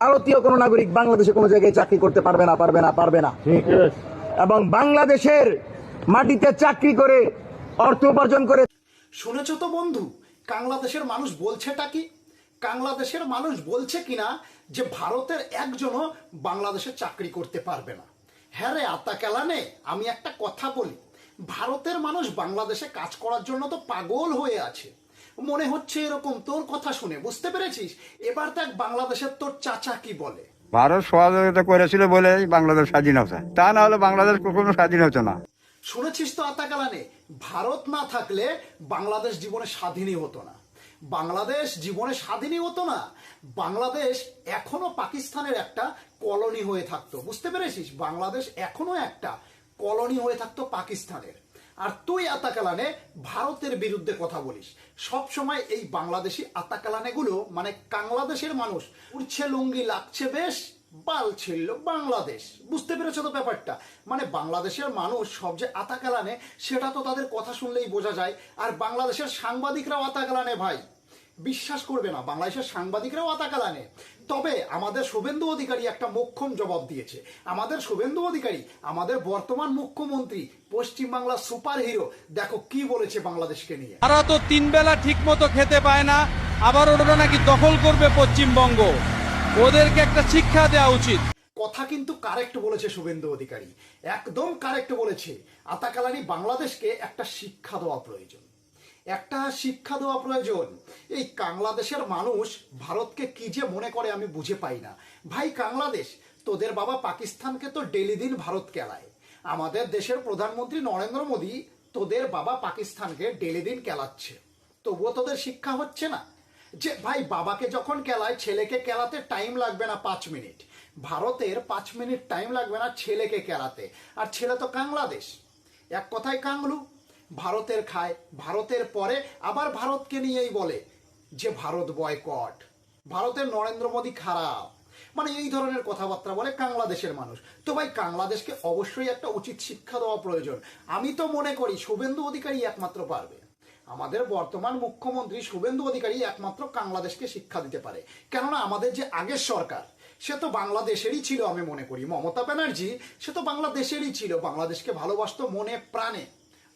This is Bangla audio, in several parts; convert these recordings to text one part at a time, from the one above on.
ভারতীয় কোন নাগরিক বাংলাদেশে কোনো জায়গায় চাকরি করতে পারবে না। এবং বাংলাদেশের মাটিতে চাকরি করে অর্থ উপার্জন করে। শুনেছ তো বন্ধু, বাংলাদেশের মানুষ বলছেটা কি? বাংলাদেশের মানুষ বলছে কিনা যে ভারতের একজনও বাংলাদেশে চাকরি করতে পারবে না। হ্যাঁ রে আতা কেলানে, আমি একটা কথা বলি, ভারতের মানুষ বাংলাদেশে কাজ করার জন্য তো পাগল হয়ে আছে। মনে হচ্ছে এরকম তোর কথা শুনে, বুঝতে পেরেছিস? এবার দেখ বাংলাদেশের তোর চাচা কি বলে। ভারত সহযোগিতা করেছিল বলেই বাংলাদেশ স্বাধীন হচ্ছে, তা না হলে বাংলাদেশ কখনো স্বাধীন হতো না। শুনেছিস তো আতা কালানে, ভারত না থাকলে বাংলাদেশ জীবনে স্বাধীনই হতো না। বাংলাদেশ জীবনে স্বাধীনই হতো না। বাংলাদেশ এখনো পাকিস্তানের একটা কলোনি হয়ে থাকতো, বুঝতে পেরেছিস? বাংলাদেশ এখনো একটা কলোনি হয়ে থাকতো পাকিস্তানের। আর তুই আতাকালানে ভারতের বিরুদ্ধে কথা বলিস সব সময়। এই বাংলাদেশি আতাকালানে গুলো মানে বাংলাদেশের মানুষ উড়ছে লুঙ্গি লাগছে বেশ, বাল ছিল বাংলাদেশ। বুঝতে পেরেছো তো ব্যাপারটা? মানে বাংলাদেশের মানুষ সব যে আতাকালানে সেটা তো তাদের কথা শুনলেই বোঝা যায়। আর বাংলাদেশের সাংবাদিকরাও আতাকালানে ভাই, বিশ্বাস করবে না, বাংলাদেশের সাংবাদিকরাও আতাকালানে। তবে আমাদের শুভেন্দু অধিকারী একটা মোক্ষম জবাব দিয়েছে। আমাদের শুভেন্দু অধিকারী, আমাদের বর্তমান মুখ্যমন্ত্রী, পশ্চিমবাংলার সুপার হিরো, দেখো কি বলেছে বাংলাদেশকে নিয়ে। তারা তো 3 বেলা ঠিক মতো খেতে পায় না, আবার ওরা নাকি দখল করবে পশ্চিমবঙ্গ। ওদেরকে একটা শিক্ষা দেওয়া উচিত। কথা কিন্তু কারেক্ট বলেছে শুভেন্দু অধিকারী, একদম কারেক্ট বলেছে। আতাকালানি বাংলাদেশকে একটা শিক্ষা দেওয়া প্রয়োজন, একটা শিক্ষা দেওয়া প্রয়োজন। এই বাংলাদেশের মানুষ ভারতকে কি যে মনে করে আমি বুঝে পাই না ভাই। বাংলাদেশ তোদের বাবা পাকিস্তানকে তো ডেলি দিন ভারত কেলায়। আমাদের দেশের প্রধানমন্ত্রী নরেন্দ্র মোদী তোদের বাবা পাকিস্তানকে ডেলি দিন কেলাচ্ছে, তবুও তোদের শিক্ষা হচ্ছে না যে ভাই বাবাকে যখন কেলায় ছেলেকে কেলাতে টাইম লাগবে না 5 মিনিট। ভারতের 5 মিনিট টাইম লাগবে না ছেলেকে কেলাতে। আর ছেলে তো বাংলাদেশ, এক কথায় কাংলু। ভারতের খায়, ভারতের পরে আবার ভারতকে নিয়েই বলে যে ভারত বয়কট, ভারতের নরেন্দ্র মোদী খারাপ, মানে এই ধরনের কথাবার্তা বলে বাংলাদেশের মানুষ। তো ভাই বাংলাদেশকে অবশ্যই একটা উচিত শিক্ষা দেওয়া প্রয়োজন। আমি তো মনে করি শুভেন্দু অধিকারী একমাত্র পারবে, আমাদের বর্তমান মুখ্যমন্ত্রী শুভেন্দু অধিকারী একমাত্র বাংলাদেশকে শিক্ষা দিতে পারে। কেননা আমাদের যে আগের সরকার সে তো বাংলাদেশেরই ছিল। আমি মনে করি মমতা ব্যানার্জি সে তো বাংলাদেশেরই ছিল, বাংলাদেশকে ভালোবাসতো মনে প্রাণে,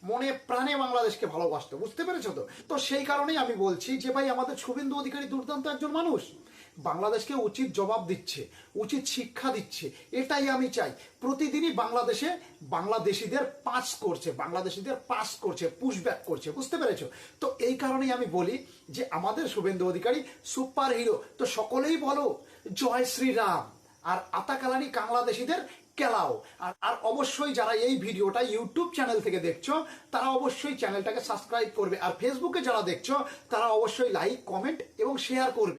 মনে প্রাণে বাংলাদেশকে ভালোবাসতো, বুঝতে পেরেছো তো? তো সেই কারণেই আমি বলছি যে ভাই আমাদের শুভেন্দু অধিকারী দুর্দান্ত একজন মানুষ, বাংলাদেশকে উচিত জবাব দিচ্ছে, উচিত শিক্ষা দিচ্ছে, এটাই আমি চাই। প্রতিদিনই বাংলাদেশে বাংলাদেশিদের পাস করছে, পুশব্যাক করছে, বুঝতে পেরেছো? তো এই কারণেই আমি বলি যে আমাদের শুভেন্দু অধিকারী সুপার হিরো। তো সকলেই বলো জয় শ্রীরাম। আর আতাকালানি বাংলাদেশিদের কেলাও। আর অবশ্যই যারা এই ভিডিওটা ইউটিউব চ্যানেল থেকে দেখছো তারা অবশ্যই চ্যানেলটাকে সাবস্ক্রাইব করবে। আর ফেসবুকে যারা দেখছো তারা অবশ্যই লাইক, কমেন্ট এবং শেয়ার করবে।